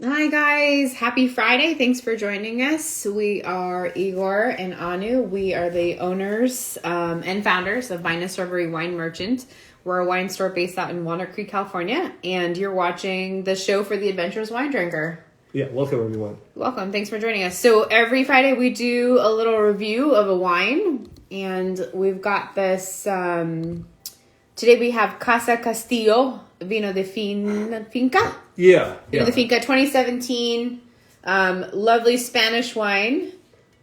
Hi guys, happy Friday. Thanks for joining us. We are Igor and Anu. We are the owners and founders of Vinous Reverie Wine Merchant. We're a wine store based out in Walnut Creek, California, and you're watching the show for the adventurous wine drinker. Yeah, welcome everyone. Welcome. Thanks for joining us. So every Friday we do a little review of a wine, and we've got this, today we have Casa Castillo, Vino de Finca. Yeah. Vino de Finca 2017, lovely Spanish wine.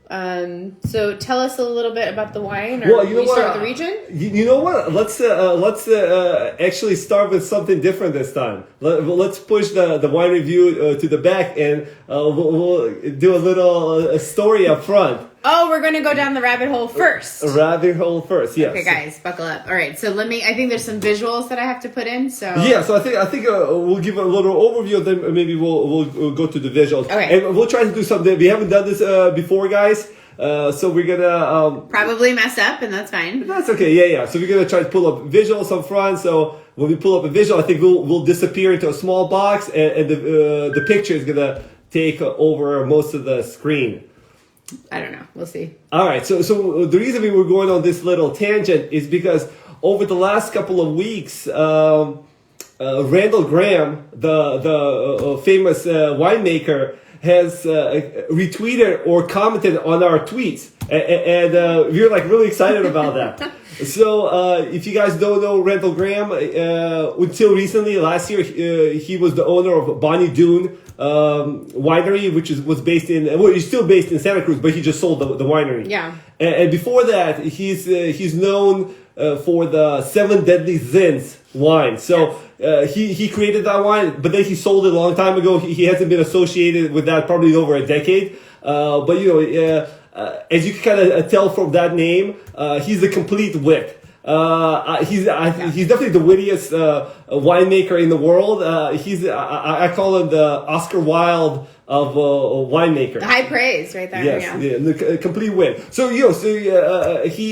So tell us a little bit about the wine, or well, you know what? Start with the region? You know what? Let's actually start with something different this time. Let's push the wine review to the back, and we'll do a little story up front. Oh, we're going to go down the rabbit hole first. Rabbit hole first, yes. Okay, guys, buckle up. All right, so I think there's some visuals that I have to put in, so... Yeah, so I think we'll give a little overview of them, and maybe we'll go to the visuals. Okay. And we'll try to do something. We haven't done this before, guys, so we're gonna... probably mess up, and that's fine. That's okay, yeah. So we're gonna try to pull up visuals up front, so when we pull up a visual, I think we'll disappear into a small box, and the picture is gonna take over most of the screen. I don't know. We'll see. All right. So the reason we were going on this little tangent is because over the last couple of weeks, Randall Grahm, the famous winemaker, has retweeted or commented on our tweets, and we're like really excited about that. So if you guys don't know Randall Grahm, until recently, last year, he was the owner of Bonnie Doon winery, which was based in, well, he's still based in Santa Cruz, but he just sold the winery. Yeah. And before that, he's known for the 7 Deadly Sins wine. So he created that wine, but then he sold it a long time ago. He hasn't been associated with that probably over a decade. But you know, as you can kind of tell from that name, he's a complete wit. He's definitely the wittiest winemaker in the world. I call him the Oscar Wilde of winemaker. High praise right there. Yes, yeah, the complete wit. So he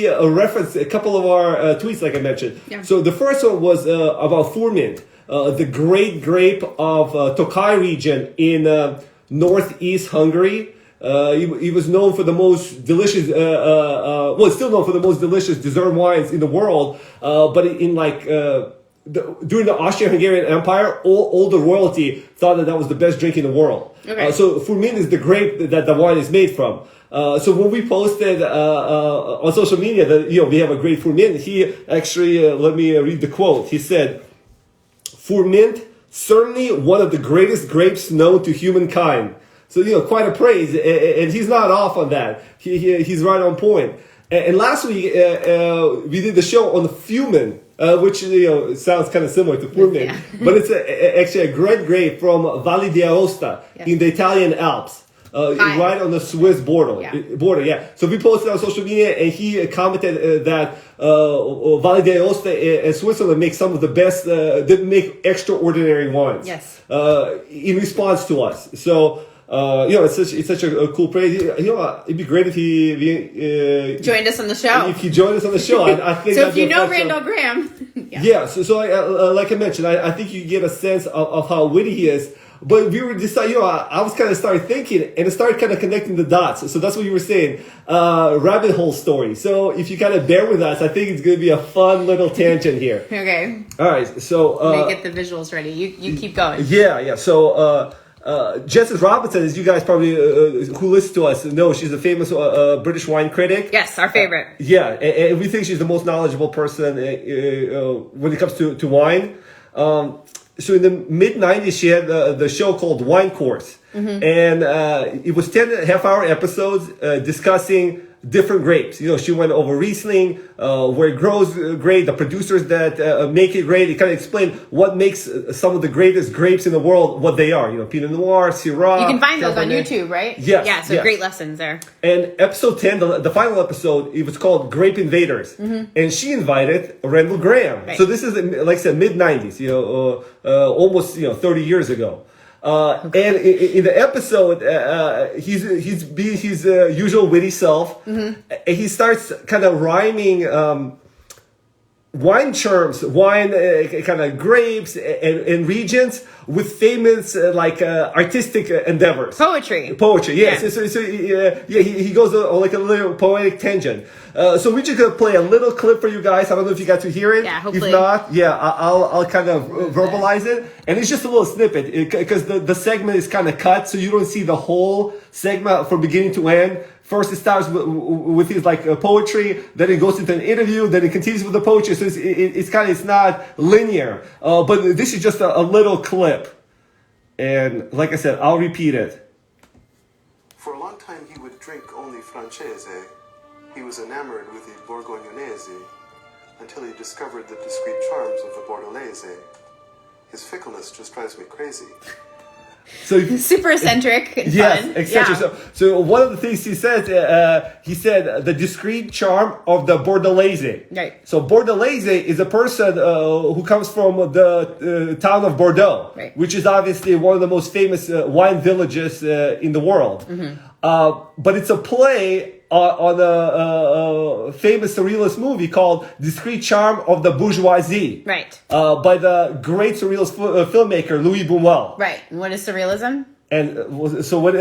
referenced a couple of our tweets, like I mentioned. Yeah. So the first one was about Furmint, the great grape of Tokai region in northeast Hungary. He was known for the most delicious, still known for the most delicious dessert wines in the world. But in during the Austro-Hungarian Empire, all the royalty thought that was the best drink in the world. Okay. So Furmint is the grape that the wine is made from. So when we posted on social media that we have a great Furmint, he actually let me read the quote. He said, "Furmint, certainly one of the greatest grapes known to humankind." So, quite a praise, and he's not off on that. He's right on point. And last week, we did the show on the Fumin, which, sounds kind of similar to Furmint, yeah. but it's actually a great grape from Valle d'Aosta in the Italian Alps, right on the Swiss border. Yeah. So we posted on social media, and he commented that Valle d'Aosta and Switzerland make some of the best, they make extraordinary wines. Yes. In response to us. So, it's such a cool praise. It'd be great if he joined us on the show. If he joined us on the show, I think. So if you know Randall Grahm, So like I mentioned, I think you get a sense of how witty he is. But we were deciding, I was kind of started thinking, and it started kind of connecting the dots. So that's what you were saying, rabbit hole story. So if you kind of bear with us, I think it's going to be a fun little tangent here. Okay. All right. So let me get the visuals ready. You keep going. Yeah. So. Jancis Robinson, as you guys probably who listen to us know, she's a famous British wine critic. Yes, our favorite. And we think she's the most knowledgeable person when it comes to wine. So in the mid-90s, she had the show called Wine Course. Mm-hmm. And it was 10 half-hour episodes discussing different grapes. She went over Riesling, where it grows great, the producers that make it great. It kind of explained what makes some of the greatest grapes in the world what they are. Pinot Noir, Syrah. You can find those on YouTube, right? Yes. Yeah, so great lessons there. And episode 10, the final episode, it was called Grape Invaders. Mm-hmm. And she invited Randall Grahm. Right. So this is, like I said, mid-90s, almost 30 years ago. And in the episode, he's being his usual witty self, mm-hmm. and he starts kind of rhyming wine terms, wine kind of grapes and regions with famous artistic endeavors. Poetry, yes. Yeah. So he goes on like a little poetic tangent. So we're just gonna play a little clip for you guys. I don't know if you got to hear it. Yeah, hopefully. If not, I'll kind of verbalize it, and it's just a little snippet because the segment is kind of cut, so you don't see the whole segment from beginning to end. First, it starts with his poetry, then it goes into an interview, then it continues with the poetry. So it's not linear. But this is just a little clip, and like I said, I'll repeat it. For a long time, he would drink only Francese. He was enamored with the Borgognonese until he discovered the discreet charms of the Bordelaise. His fickleness just drives me crazy. So super eccentric and yes, fun. eccentric. Yeah. So one of the things he said the discreet charm of the Bordelaise. Right. So Bordelaise is a person who comes from the town of Bordeaux, right, which is obviously one of the most famous wine villages in the world. But it's a play on a famous surrealist movie called Discreet Charm of the Bourgeoisie. Right. By the great surrealist filmmaker Louis Bunuel. Right. And what is surrealism? And so, what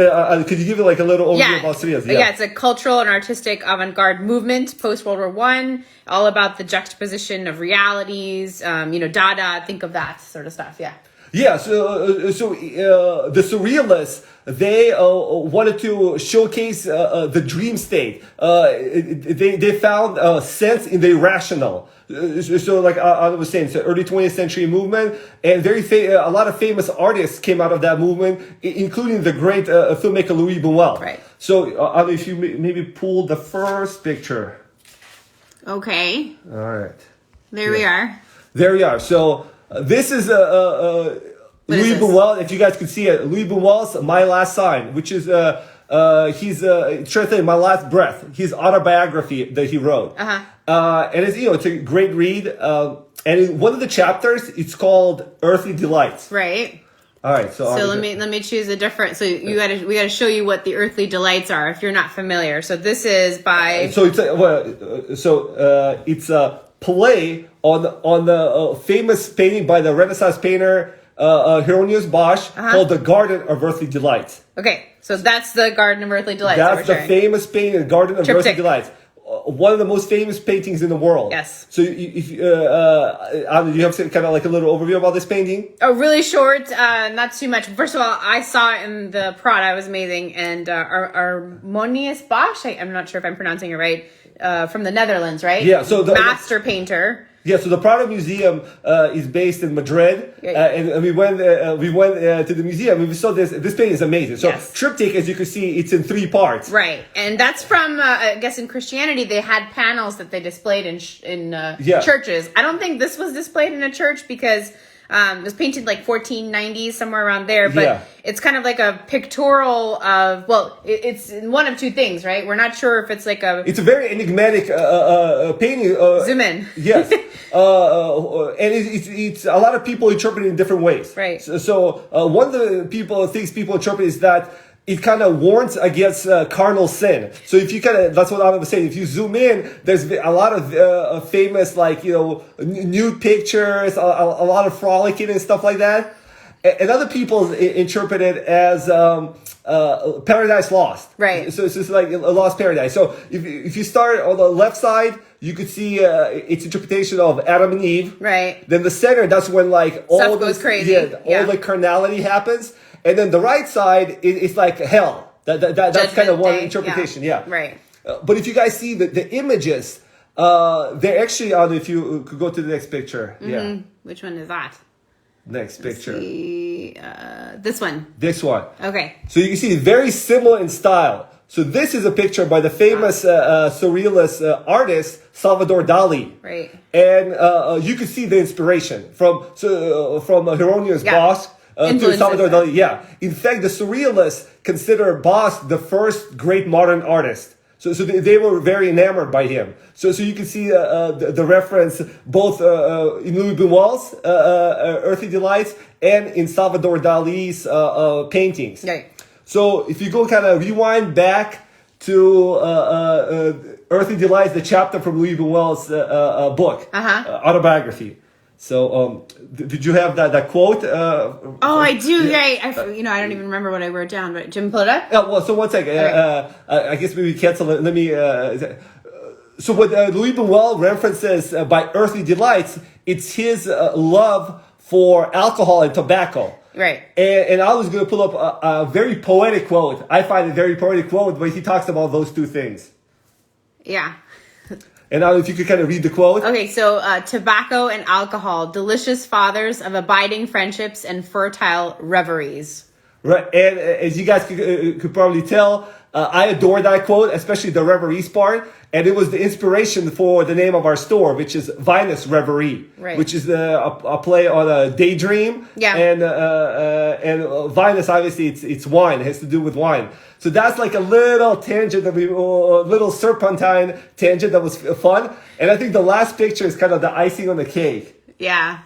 could you give it like a little overview about surrealism? Yeah, it's a cultural and artistic avant-garde movement post World War I, all about the juxtaposition of realities. Dada. Think of that sort of stuff. Yeah. Yeah, so the surrealists, they wanted to showcase the dream state. They found sense in the irrational. So like I was saying, it's an early 20th century movement, and a lot of famous artists came out of that movement, including the great filmmaker Louis Bunuel. Right. So if you maybe pull the first picture. Okay. All right. There we are. There we are. So this is Louis Bunuel. If you guys could see it, Louis Bunuel's "My Last Sign," which is he's translated "My Last Breath." His autobiography that he wrote. And it's a great read. And in one of the chapters, it's called "Earthly Delights." Right. All right. So let me choose a different. So we gotta show you what the earthly delights are if you're not familiar. So this is by. So it's a play on the famous painting by the Renaissance painter Hieronymus Bosch called "The Garden of Earthly Delights." Okay, so that's the Garden of Earthly Delights. That's the famous painting, "The Garden of Earthly Delights." One of the most famous paintings in the world. Yes. So if do you have kind of like a little overview about this painting? Oh, really short, not too much. First of all, I saw it in the Prada. It was amazing. And Hieronymus Bosch, I'm not sure if I'm pronouncing it right, from the Netherlands, right? Yeah. So the master painter. Yeah, so the Prado Museum is based in Madrid, and we went to the museum and we saw this painting is amazing. So triptych, as you can see, it's in 3 parts. Right, and that's from I guess in Christianity they had panels that they displayed in churches. I don't think this was displayed in a church because it was painted like 1490s, somewhere around there, but it's kind of like a pictorial of, it's one of 2 things, right? We're not sure if it's like it's a very enigmatic painting. Zoom in. Yes. And it's a lot of people interpret it in different ways. Right. So one of the things people interpret is that it kind of warns against carnal sin. So if you that's what I was saying. If you zoom in, there's a lot of famous, nude pictures, a lot of frolicking and stuff like that. And other people interpret it as Paradise Lost. Right. So it's like a lost paradise. So if you start on the left side, you could see its interpretation of Adam and Eve. Right. Then the center, that's when all stuff goes crazy. All the carnality happens. And then the right side, it's like hell. That's kind of one interpretation. Yeah. Right. But if you guys see the images, they're actually on. If you could go to the next picture. Mm-hmm. Yeah. Which one is that? Next picture. This one. This one. Okay. So you can see very similar in style. So this is a picture by the famous surrealist artist Salvador Dali. Right. And you can see the inspiration from Hieronymus Bosch to Salvador Dali. Yeah. In fact, the surrealists consider Bosch the first great modern artist. So they were very enamored by him. So you can see the reference both in Louis Bunuel's Earthly Delights and in Salvador Dali's paintings. Right. So if you go kind of rewind back to Earthly Delights, the chapter from Louis Bunuel's book, autobiography. So, did you have that quote? I do. Right. I don't even remember what I wrote down. But Jim, pull it up. Well, so one second. I guess maybe cancel it. Let me. So what Louis Bunuel references by earthly delights, it's his love for alcohol and tobacco. Right. And I was going to pull up a very poetic quote. I find it very poetic quote where he talks about those two things. Yeah. And I don't know if you could kind of read the quote. Okay, so tobacco and alcohol, delicious fathers of abiding friendships and fertile reveries. Right, and as you guys could probably tell, I adore that quote, especially the reveries part. And it was the inspiration for the name of our store, which is Vinous Reverie, right. Which is a play on a daydream. Yeah. And Vinous, obviously, it's wine. It has to do with wine. So that's like a little tangent, a little serpentine tangent that was fun. And I think the last picture is kind of the icing on the cake. Yeah.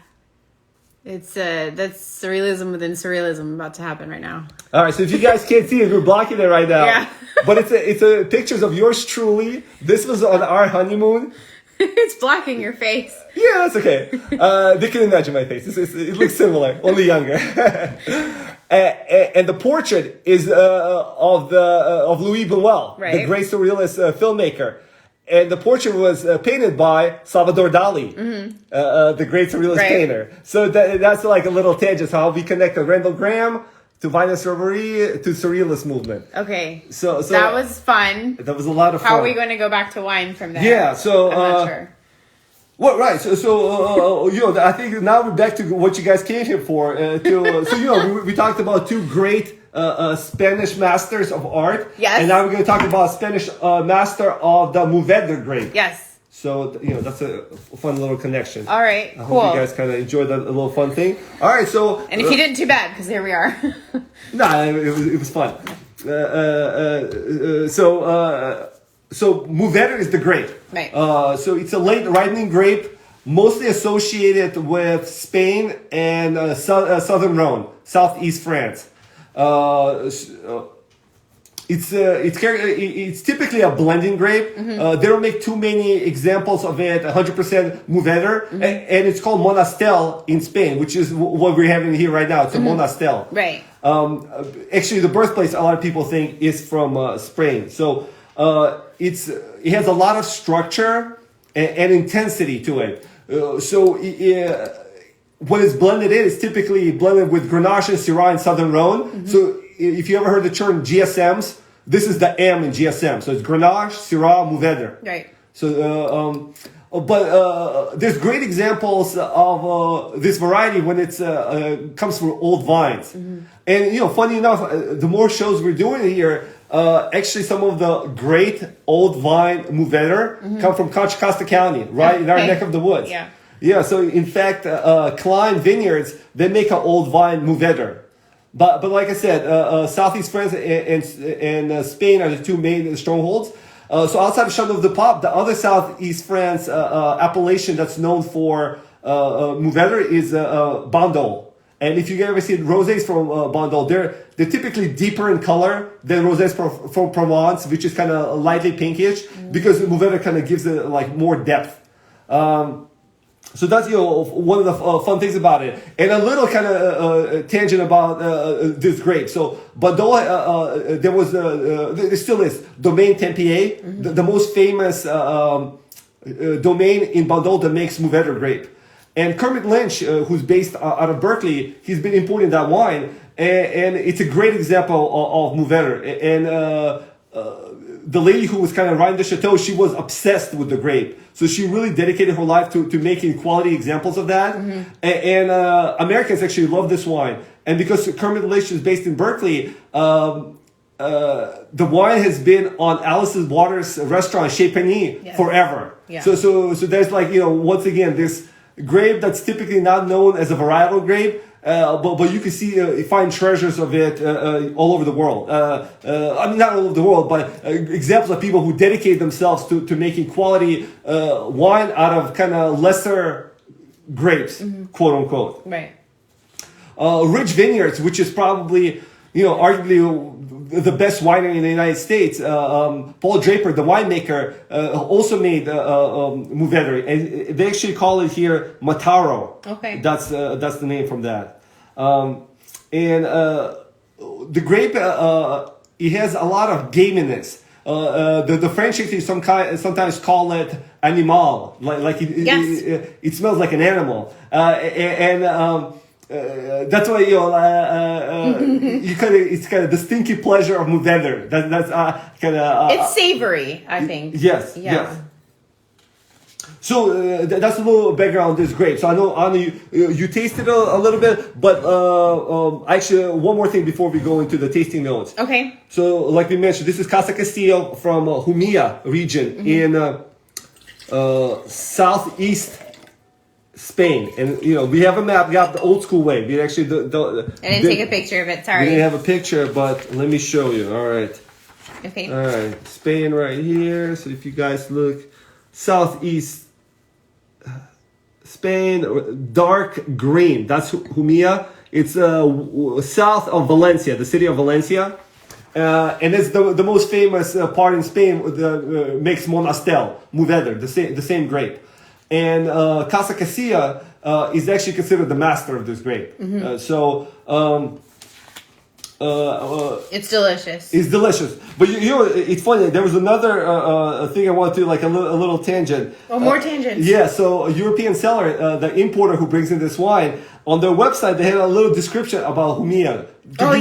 It's that's surrealism within surrealism about to happen right now. All right, so if you guys can't see it, we're blocking it right now. Yeah. But it's a pictures of yours truly. This was on our honeymoon. It's blocking your face. Yeah, that's okay. They can imagine my face. It looks similar, only younger. And the portrait is of Louis Bunuel, right. The great surrealist filmmaker. And the portrait was painted by Salvador Dali, the great surrealist painter. So that's like a little tangent how we connect Randall Grahm to Vinous Reverie to surrealist movement. Okay. So that was fun. That was a lot of fun. How are we going to go back to wine from there? Yeah. So I'm not sure. Well, right. So I think now we're back to what you guys came here for. We talked about two great Spanish masters of art. Yes. And now we're going to talk about Spanish master of the Mourvedre grape. Yes. So, that's a fun little connection. All right, I cool. hope you guys kind of enjoyed that little fun thing. All right, so... And if you didn't, too bad, because here we are. Nah, it was fun. So Mourvedre is the grape. Right. So it's a late ripening grape, mostly associated with Spain and southern Rhone, southeast France. It's typically a blending grape. They don't make too many examples of it. 100% Mourvedre, and it's called Monastel in Spain, which is what we're having here right now. It's a Monastel. Right. Actually, the birthplace a lot of people think is from Spain. So it has a lot of structure and intensity to it. When it's blended in, it's typically blended with Grenache and Syrah in southern Rhone. So if you ever heard the term GSMs, this is the M in GSM. So it's Grenache, Syrah, Mourvedre. Right. So, but there's great examples of this variety when it's comes from old vines. And funny enough, the more shows we're doing here, actually some of the great old vine Mourvedre come from Casa Castillo, right in our neck of the woods. Yeah. Yeah. So in fact, Klein Vineyards, they make an old vine Mourvedre. But like I said, Southeast France and Spain are the two main strongholds. So outside of Château-de-Pape, the other Southeast France appellation that's known for Mourvedre is Bandol. And if you ever see rosés from Bandol, they're typically deeper in color than rosés from Provence, which is kind of lightly pinkish, because Mourvedre kind of gives it like more depth. So that's one of the fun things about it, and a little kind of tangent about this grape. So Bandol, there still is Domaine Tempier, the most famous domain in Bandol that makes Mourvedre grape. And Kermit Lynch, who's based out of Berkeley, he's been importing that wine, and it's a great example of Mourvedre. And the lady who was kind of running the chateau, she was obsessed with the grape. So she really dedicated her life to making quality examples of that. And Americans actually love this wine. And because Kermit Lynch is based in Berkeley, the wine has been on Alice's Waters restaurant, Chez Penny, forever. Yeah. So there's like, once again, this grape that's typically not known as a varietal grape, but you can find treasures of it all over the world. I mean, not all over the world, but examples of people who dedicate themselves to making quality wine out of kind of lesser grapes, quote unquote. Right. Rich Vineyards, which is probably arguably the best winery in the United States, Paul Draper, the winemaker, also made Mourvedre, and they actually call it here Mataro. Okay, that's the name from that. And the grape, it has a lot of gaminess. The French actually sometimes call it animal, like it smells like an animal, that's why it's kind of the stinky pleasure of Mourvedre. That's kind of it's savory, I think. Yes. Yeah. Yes. So that's a little background on this grape. So I know Anna, you tasted a little bit, but actually one more thing before we go into the tasting notes. Okay. So like we mentioned, this is Casa Castillo from Jumilla region in southeast Spain, and we have a map. We have the old school way. We actually I didn't take a picture of it. Sorry. We didn't have a picture, but let me show you. All right. Okay. All right, Spain right here. So if you guys look, southeast Spain, dark green. That's Jumilla. It's south of Valencia, the city of Valencia. And it's the most famous part in Spain makes Monastel, Mourvedre, the same grape. And Casa Castillo is actually considered the master of this grape. Mm-hmm. It's delicious. It's delicious. But it's funny. There was another thing I wanted to, like a little tangent. Oh, more tangents. Yeah, so a European seller, the importer who brings in this wine, on their website, they had a little description about Jumilla. Do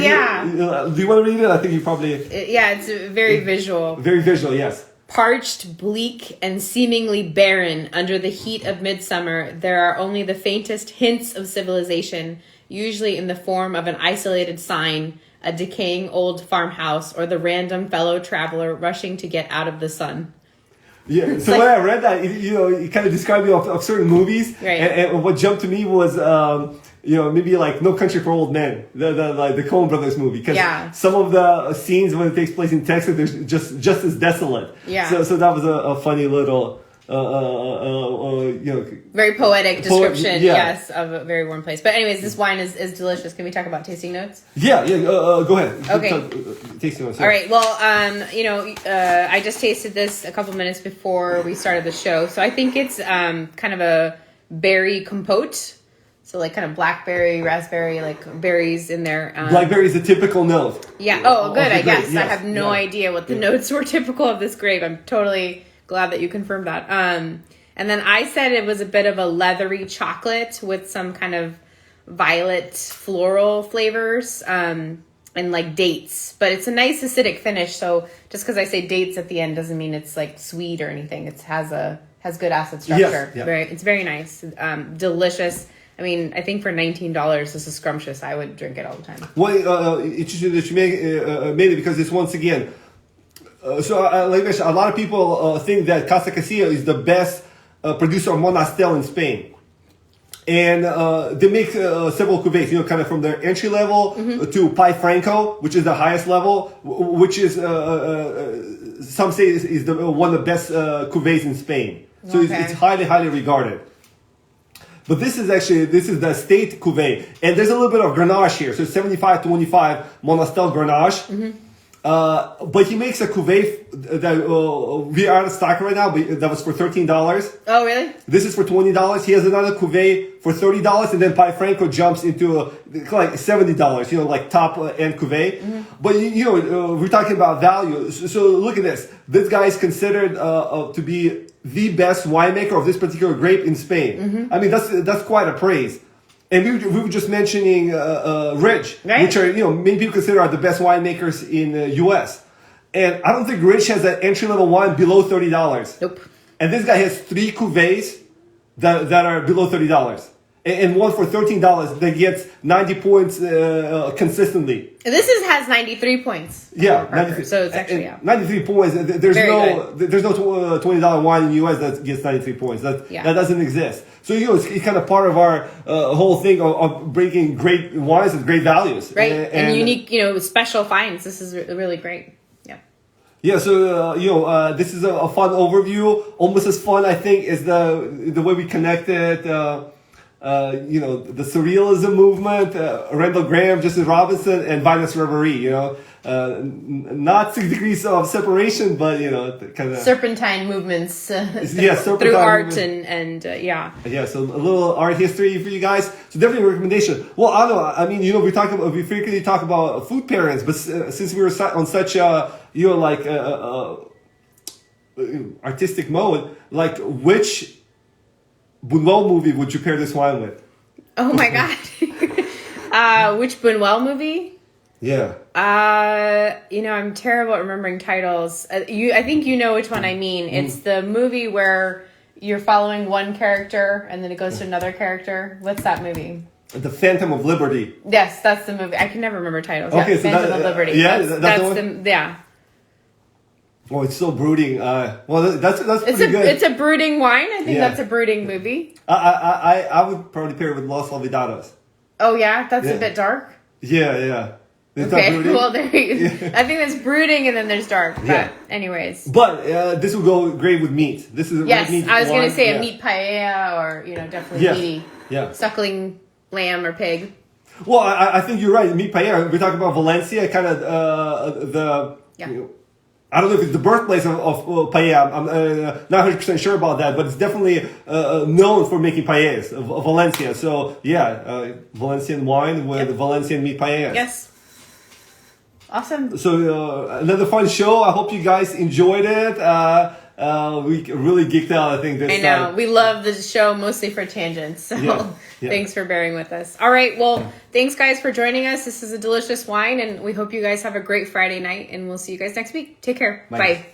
you want to read it? I think you probably... Yeah, it's very visual. Very visual, yes. Parched, bleak, and seemingly barren under the heat of midsummer, there are only the faintest hints of civilization, usually in the form of an isolated sign, a decaying old farmhouse, or the random fellow traveler rushing to get out of the sun. Yeah, so when I read that, it kind of described me of certain movies, right. and what jumped to me was, maybe like No Country for Old Men, the Coen Brothers movie, because some of the scenes when it takes place in Texas, they're just as desolate. Yeah. So that was a funny little, very poetic description, yes, of a very warm place. But anyways, this wine is delicious. Can we talk about tasting notes? Yeah, go ahead. Okay. Tasting notes. All right. Well, I just tasted this a couple minutes before we started the show, so I think it's kind of a berry compote. So like kind of blackberry, raspberry, like berries in there. Blackberry is a typical note. Yeah. Oh, good. I guess. Yes. I have no idea what the notes were typical of this grape. I'm totally glad that you confirmed that. And then I said it was a bit of a leathery chocolate with some kind of violet floral flavors and like dates. But it's a nice acidic finish. So just because I say dates at the end doesn't mean it's like sweet or anything. It has good acid structure. Yes, It's very nice. Delicious. I mean, I think for $19, this is scrumptious. I would drink it all the time. Well, interesting that you made it because it's once again. Like I mentioned, a lot of people think that Casa Castillo is the best producer of Monastel in Spain. And they make several cuvées, kind of from their entry level to Pai Franco, which is the highest level, which is, some say is one of the best cuvées in Spain. So it's highly, highly regarded. But this is the state cuvée. And there's a little bit of Grenache here. So 75-25 Monastel Grenache. Mm-hmm. But he makes a cuvée that we are out of stock right now, but that was for $13. Oh, really? This is for $20. He has another cuvée for $30, and then Pai Franco jumps into like $70, like top end cuvée. Mm-hmm. But we're talking about value. So look at this. This guy is considered to be the best winemaker of this particular grape in Spain. Mm-hmm. I mean, that's quite a praise. And we were just mentioning Ridge, right, which are many people consider are the best winemakers in the U.S. And I don't think Ridge has an entry level wine below $30. Nope. And this guy has 3 cuvées that are below $30, and one for $13 that gets 90 points consistently. And this has 93 points. Yeah, 93. So it's actually 93 points. There's no $20 wine in the U.S. that gets 93 points. That doesn't exist. So it's kind of part of our whole thing of bringing great wines with great values, right? And unique, special finds. This is really great. Yeah. Yeah. So this is a fun overview. Almost as fun, I think, is the way we connected the Surrealism movement, Randall Grahm Jancis Robinson, and Vinous Reverie. Not 6 degrees of separation, but kind of serpentine movements serpentine through art movement. and yeah. Yeah, so a little art history for you guys. So definitely a recommendation. Well, I don't know. I mean, we frequently talk about food pairings, but since we were on such artistic mode, like which Bunuel movie would you pair this wine with? Oh my god. Which Bunuel movie? Yeah. I'm terrible at remembering titles. I think you know which one I mean. It's the movie where you're following one character and then it goes to another character. What's that movie? The Phantom of Liberty. Yes, that's the movie. I can never remember titles. Okay, yeah, so Phantom of Liberty. Yeah, that's the one? Yeah. Oh, it's so brooding. Well, that's pretty good. It's a brooding wine. I think that's a brooding movie. I would probably pair it with Los Olvidados. Oh yeah, that's a bit dark. Yeah. It's okay, well there you go. I think there's brooding and then there's dark. But anyways. But this would go great with meat. This is a meat I was wine. going to say a meat paella or definitely meaty. Yeah. Suckling lamb or pig. Well, I think you're right. Meat paella. We're talking about Valencia, kind of I don't know if it's the birthplace of paella. I'm not 100% sure about that, but it's definitely known for making paellas of Valencia. So, Valencian wine with Valencian meat paellas. Yes. Awesome. So, another fun show. I hope you guys enjoyed it. We really geeked out, I think, this time. I know. We love the show mostly for tangents. So thanks for bearing with us. All right. Well, thanks, guys, for joining us. This is a delicious wine, and we hope you guys have a great Friday night, and we'll see you guys next week. Take care. Bye.